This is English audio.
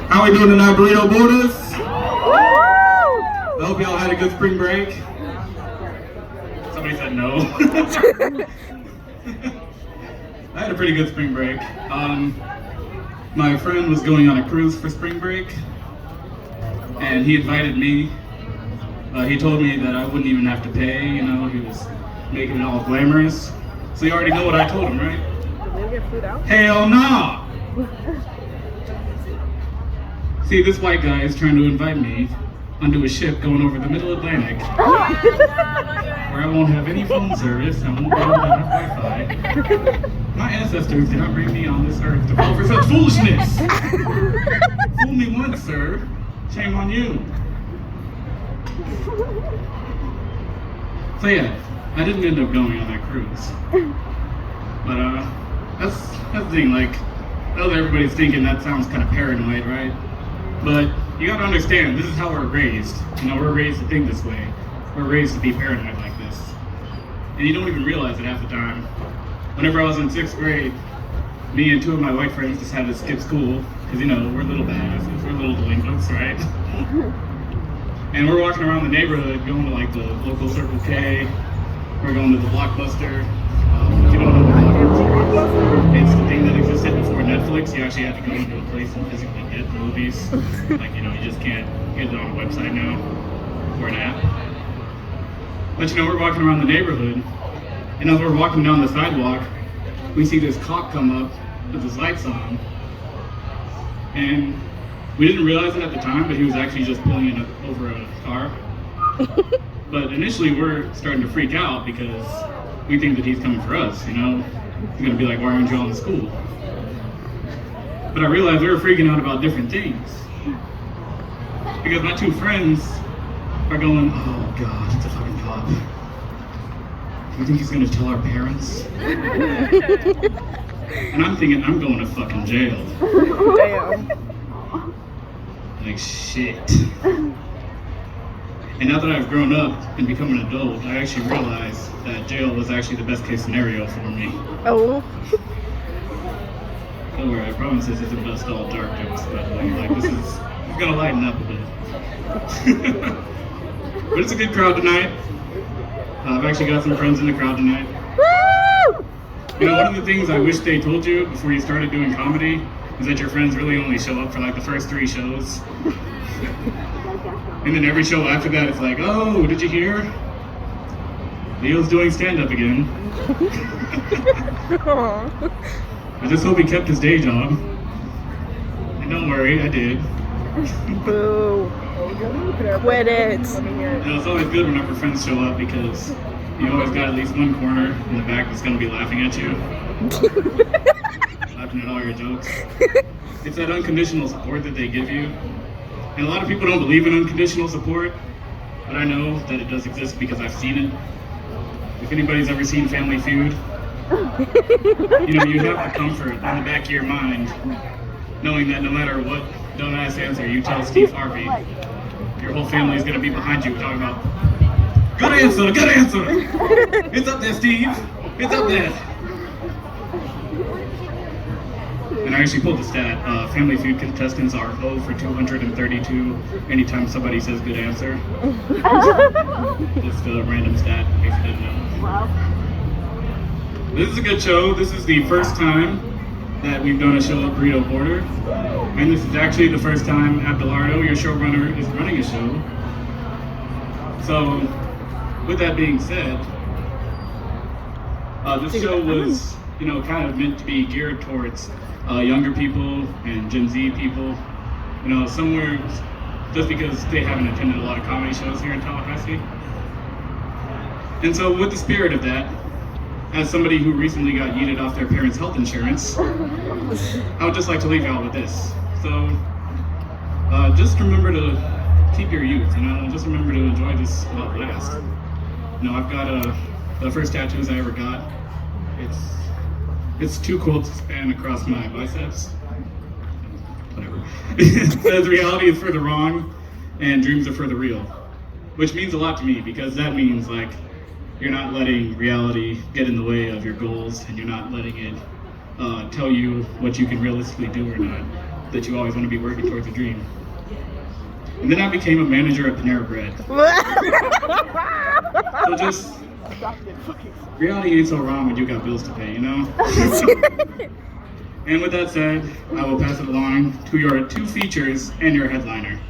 How we doing tonight, Burrito Boarders? I hope y'all had a good spring break. Somebody said no. I had a pretty good spring break. My friend was going on a cruise for spring break, and he invited me. He told me that I wouldn't even have to pay, you know, he was making it all glamorous. So you already know what I told him, right? Did they get food out? Hell no! See, this white guy is trying to invite me onto a ship going over the middle Atlantic, where I won't have any phone service, I won't be able to have Wi-Fi. My ancestors did not bring me on this earth to fall for such foolishness. Fool me once, sir. Shame on you. So yeah, I didn't end up going on that cruise. But that's the thing, like, I know that everybody's thinking that sounds kind of paranoid, right? But you gotta understand, this is how we're raised. You know, we're raised to think this way. We're raised to be paranoid like this. And you don't even realize it half the time. Whenever I was in 6th grade, me and 2 of my white friends just had to skip school, because, you know, we're little badasses, we're little delinquents, right? And we're walking around the neighborhood, going to like the local Circle K, we're going to the Blockbuster. If you don't know what Blockbuster, it's the thing that existed before Netflix. You actually had to go into a place and physically get movies. Like, you know, you just can't get it on a website now, or an app. But you know, we're walking around the neighborhood, and as we're walking down the sidewalk, we see this cop come up with his lights on, and we didn't realize it at the time, but he was actually just pulling it over a car. But initially we're starting to freak out because we think that he's coming for us, you know? He's gonna be like, why aren't you all in school? But I realized we were freaking out about different things. Because my 2 friends are going, oh God, it's a fucking cop. You think he's gonna tell our parents? And I'm thinking, I'm going to fucking jail. Damn. Like, shit. And now that I've grown up and become an adult, I actually realized that jail was actually the best case scenario for me. Oh. Don't worry, I promise this isn't just all dark jokes, but like it's gonna lighten up a bit. But it's a good crowd tonight. I've actually got some friends in the crowd tonight. Woo! You know, one of the things I wish they told you before you started doing comedy is that your friends really only show up for like the first 3 shows. And then every show after that, it's like, oh, did you hear? Leo's doing stand-up again. I just hope he kept his day job. And don't worry, I did. Boo. Quit it. You know, it's always good whenever friends show up because you always got at least one corner in the back that's going to be laughing at you. Laughing at all your jokes. It's that unconditional support that they give you. And a lot of people don't believe in unconditional support, but I know that it does exist because I've seen it. If anybody's ever seen Family Feud, you know, you have the comfort in the back of your mind, knowing that no matter what dumbass answer you tell Steve Harvey, your whole family is going to be behind you talking about, good answer, good answer! It's up there, Steve! It's up there! And I actually pulled the stat. Family Feud contestants are 0 for 232 anytime somebody says good answer. Just a random stat, in case you didn't know. Wow. This is a good show. This is the first time that we've done a show at Burrito Boarder. And this is actually the first time Abdelardo, your showrunner, is running a show. So, with that being said, this show was, you know, kind of meant to be geared towards younger people and Gen Z people, you know, somewhere, just because they haven't attended a lot of comedy shows here in Tallahassee. And so with the spirit of that, as somebody who recently got yeeted off their parents' health insurance, I would just like to leave y'all with this. So, just remember to keep your youth, you know, just remember to enjoy this while it lasts. You know, I've got the first tattoos I ever got. It's 2 quotes span across my biceps. Whatever. It says reality is for the wrong and dreams are for the real. Which means a lot to me because that means like you're not letting reality get in the way of your goals and you're not letting it tell you what you can realistically do or not, that you always want to be working towards a dream. And then I became a manager at Panera Bread. So just, reality ain't so wrong when you got bills to pay, you know? And with that said, I will pass it along to your two features and your headliner.